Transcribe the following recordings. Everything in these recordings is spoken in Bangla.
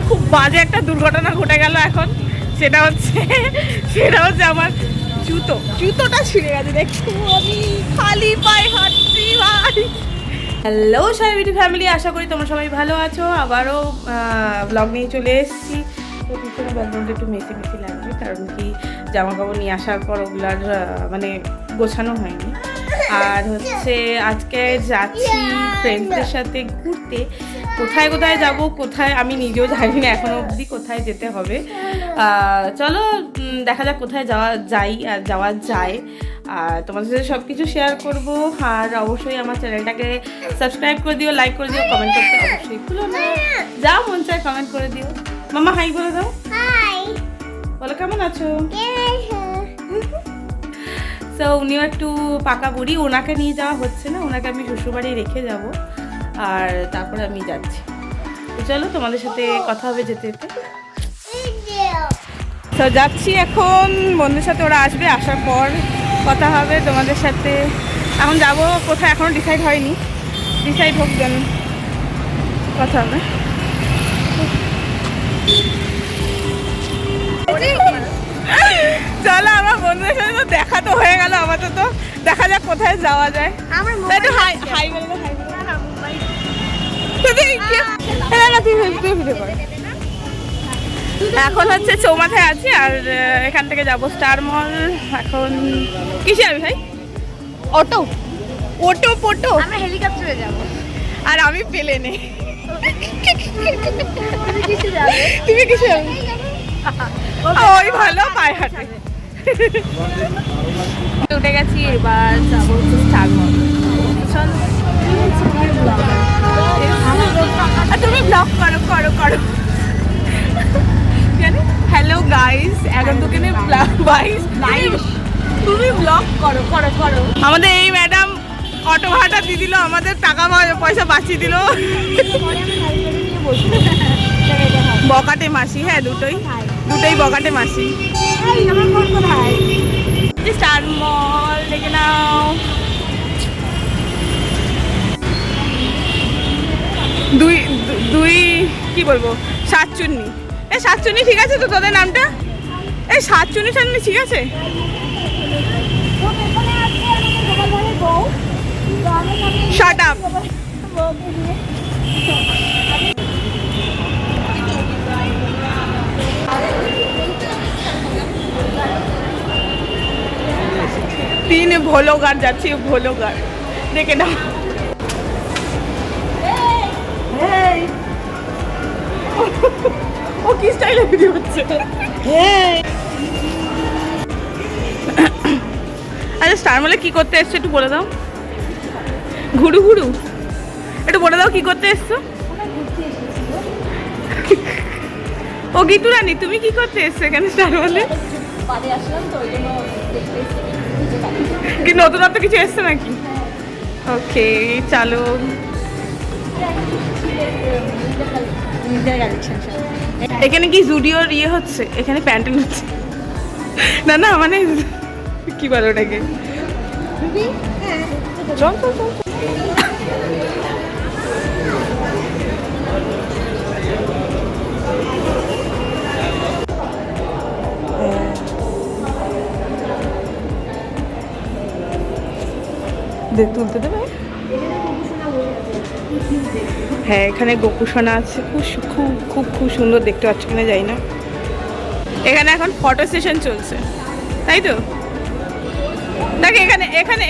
খুব বাজে একটা দুর্ঘটনা ঘটে গেল এখন। সেটা হচ্ছে আমার জুতোটা ছিঁড়ে গেছে। দেখছো আমি খালি পায়ে হাঁটছি ভাই। হ্যালো সাইবিটি ফ্যামিলি, আশা করি তোমরা সবাই ভালো আছো। আবারও ব্লগ নিয়ে চলে এসেছি। তো পিছনে ব্যাকগ্রাউন্ডে একটু মেসি লাগবে, কারণ কি জামা কাপড় নিয়ে আসার পর ওগুলার মানে গোছানো হয়নি। আর হচ্ছে আজকে যাচ্ছি ফ্রেন্ডসদের সাথে ঘুরতে। কোথায় যাব কোথায় আমি নিজেও জানি না এখনো অবধি কোথায় যেতে হবে। চলো দেখা যাক কোথায় যাওয়া যায়। আর তোমাদের সাথে সব কিছু শেয়ার করবো। আর অবশ্যই আমার চ্যানেলটাকে সাবস্ক্রাইব করে দিও, লাইক করে দিও, কমেন্ট করতে অবশ্যই ভুলো না। যা মন চায় কমেন্ট করে দিও। মামা হাই বলে দাও। হাই বলো, কেমন আছো? তো উনিও একটু পাকা বুড়ি, ওনাকে নিয়ে যাওয়া হচ্ছে না, ওনাকে আমি শ্বশুরবাড়ি রেখে যাব। আর তারপরে আমি যাচ্ছি। তো চলো তোমাদের সাথে কথা হবে যেতে যেতে। তো যাচ্ছি এখন, বন্ধুদের সাথে ওরা আসবে, আসার পর কথা হবে তোমাদের সাথে। এখন যাব কোথায় এখনও ডিসাইড হয়নি, ডিসাইড হোক যেন কথা হবে। চলো আমার বন্ধুদের সাথে তো দেখা তো হয়ে গেল, আপাতত দেখা যাক কোথায় যাওয়া যায়। এখন হচ্ছে চৌমাথায় আছি, আর এখান থেকে যাবো স্টার মল। এখন কিসে যাবি ভাই? অটো পোটো? আমরা হেলিকপ্টারে যাবো। আর আমি প্লেনে। তুমি কিসে যাবে? ওই ভালো পায়ে হাঁটে। উঠে গেছি, এবার যাবো হচ্ছে স্টার মল। তুমি ব্লগ করো। হ্যালো গাইস, এখন দোকানে তুমি ব্লগ করো। আমাদের এই ম্যাডাম অটো ভাড়াটা দিয়ে দিল, আমাদের টাকা পয়সা বাঁচিয়ে দিল। বকাটে মাসি, হ্যাঁ দুটোই বকাটে মাসি। স্টার মল দেখে নাও। দুই কি বলবো, সাতচুন্নি। সাতচুন্নি ঠিক আছে তো তোদের নামটা? সাতচুন্নি ঠিক আছে। Shut up. তিন ভোলোগার যাচ্ছি, ভোলোগার দেখে নাও। ও কি স্টাইলে ভিডিও হচ্ছে। আচ্ছা স্টার মলে কি করতে এসছো একটু বলে দাও। ঘুরু একটু বলে দাও কি করতে এসছো। ও গীতু রানী, তুমি কি করতে এসছো এখানে স্টার মলে? কি নতুনত্ব কিছু এসছে নাকি? ওকে চলো। এখানে কি জুডিওর ইয়ে হচ্ছে? এখানে প্যান্টেল হচ্ছে না মানে কি বলো ওটাকে? চল তুলতে দেবে? হ্যাঁ এখানে গোপুসোনা আছে, খুব সুন্দর দেখতে পাচ্ছ কিনা যাই না। এখানে এখন ফটো সেশন চলছে, তাই তো? দেখ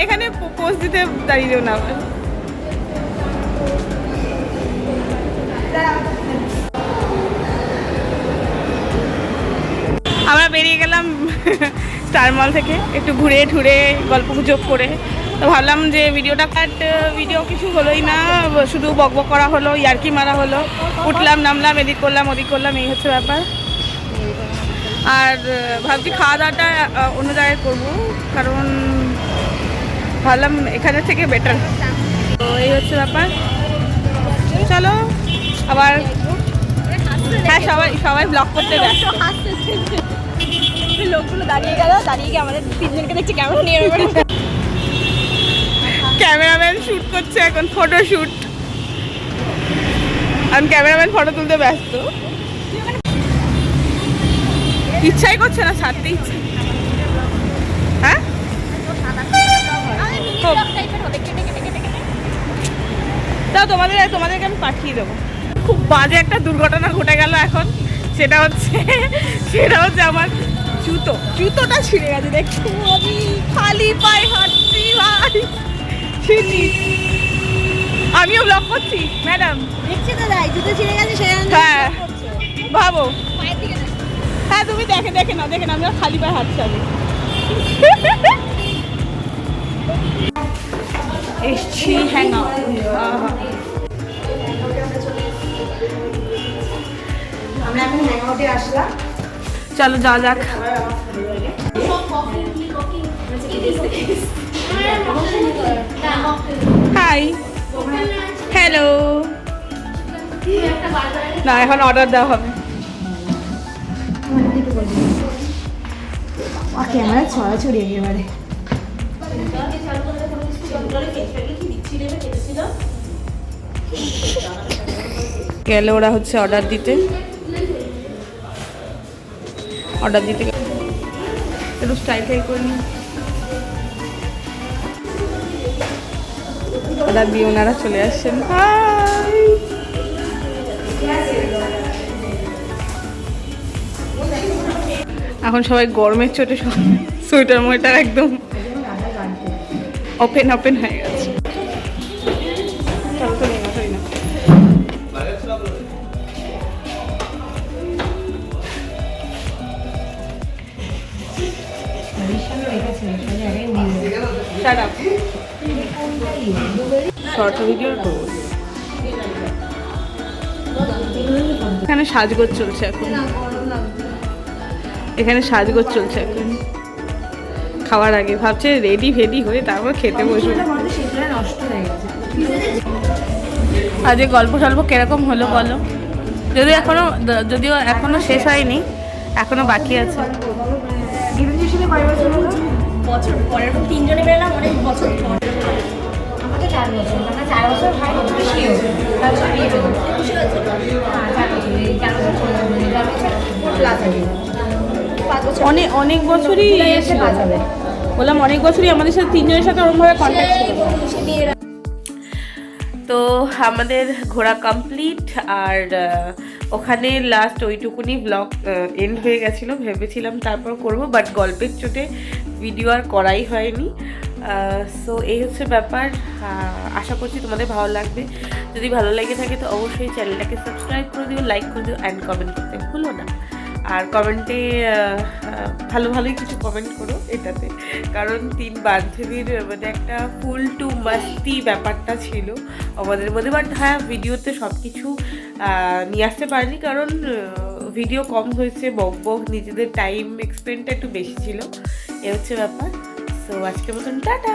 এখানে পোজ দিতে দাঁড়িয়েও না। আমরা বেরিয়ে গেলাম স্টার মল থেকে, একটু ঘুরে ঠুরে গল্প গুজব করে। তো ভাবলাম যে ভিডিও কিছু হলোই না, শুধু বকবক করা হলো, ইয়ার্কি মারা হলো, উঠলাম নামলাম, এদিক করলাম ওদিক করলাম, এই হচ্ছে ব্যাপার। আর ভাবছি খাওয়া দাওয়াটা অন্য জায়গায় করবো, কারণ ভাবলাম এখানের থেকে বেটার। তো এই হচ্ছে ব্যাপার। চলো আবার। হ্যাঁ সবাই ব্লগ করতে ব্যস্ত। লোকগুলো দাঁড়িয়ে গিয়ে আমাদের তিনজনকে দেখছি ক্যামেরা নিয়ে। ক্যামেরাম্যান শুট করছে এখন, ফটো শুট। আমি ক্যামেরাম্যান ফটো তুলতে ব্যস্ত। ইচ্ছাই করছে না ছাড়তে ইচ্ছে। হ্যাঁ তাও তোমাদেরকে আমি পাঠিয়ে দেবো। খুব বাজে একটা দুর্ঘটনা ঘটে গেল এখন, সেটা হচ্ছে আমার জুতোটা ছিঁড়ে গেছে। দেখছো আমি খালি পায়ে হাঁটছি ভাই। আমিও ব্লগ করছি ম্যাডাম, দেখছি তো যাই জুতো ছিঁড়ে গেছে সেখানে। হ্যাঁ ভাবো, হ্যাঁ তুমি দেখে নাও আমি খালি পায়ে হাঁটছি। আমি এসছি হ্যাং আউট। আমরা এখন হ্যাং আউটে আসলাম। চলো যাওয়া যাক। Hi hello. না এখন অর্ডার দেওয়া হবে। ক্যামেরা ছড়াছড়ি একেবারে। গেল ওরা হচ্ছে অর্ডার দিতে একটু স্টাইল করে নিই। অর্ডার দিয়ে ওনারা চলে আসছেন। হাই এখন সবাই গরমের চোটে সোয়েটার মোয়েটার একদম ওপেন হয়ে গেছে। শর্ট ভিডিও করবো। এখানে সাজগোজ চলছে এখন, খাওয়ার আগে ভাবছে রেডি ফেডি হয়ে তারপর খেতে বসবো। আজকে গল্প কিরকম হলো বলো? যদিও এখনো শেষ হয়নি, এখনো বাকি আছে। বছর পরের 3 জনে বেরোলাম, অনেক বছর পর। আমাদের 4 বছর, আমরা 4 বছর ভাই খুশি হয়েছে। তারপর বিয়ে হলো, খুশি হয়েছে। হ্যাঁ 4 বছর, এই 4 বছর প্লাস আছে। 5 বছর অনেক বছরই এসে কাজ হবে। বললাম অনেক বছরই আমাদের সাথে 3 জনের সাথে ওরকমভাবে কন্ট্যাক্ট ছিল। তো আমাদের ঘোরা কমপ্লিট, আর ওখানে লাস্ট ওইটুকুনি ব্লগ এন্ড হয়ে গেছিলো। ভেবেছিলাম তারপর করব, বাট গল্পের চোটে ভিডিও আর করাই হয়নি। সো এই হচ্ছে ব্যাপার। আশা করছি তোমাদের ভালো লাগবে। যদি ভালো লেগে থাকে তো অবশ্যই চ্যানেলটাকে সাবস্ক্রাইব করে দিও, লাইক করে দিও, অ্যান্ড কমেন্ট করতে ভুলো না। আর কমেন্টে ভালোই কিছু কমেন্ট করো এটাতে, কারণ 3 বান্ধবীর মানে একটা ফুল টু মাস্তি ব্যাপারটা ছিল আমাদের মধ্যে। বাট হ্যাঁ, ভিডিওতে সব কিছু নিয়ে আসতে পারিনি, কারণ ভিডিও কম হয়েছে, বক নিজেদের টাইম এক্সপেন্ডটা একটু বেশি ছিল। এ হচ্ছে ব্যাপার। সো আজকের মতন টাটা।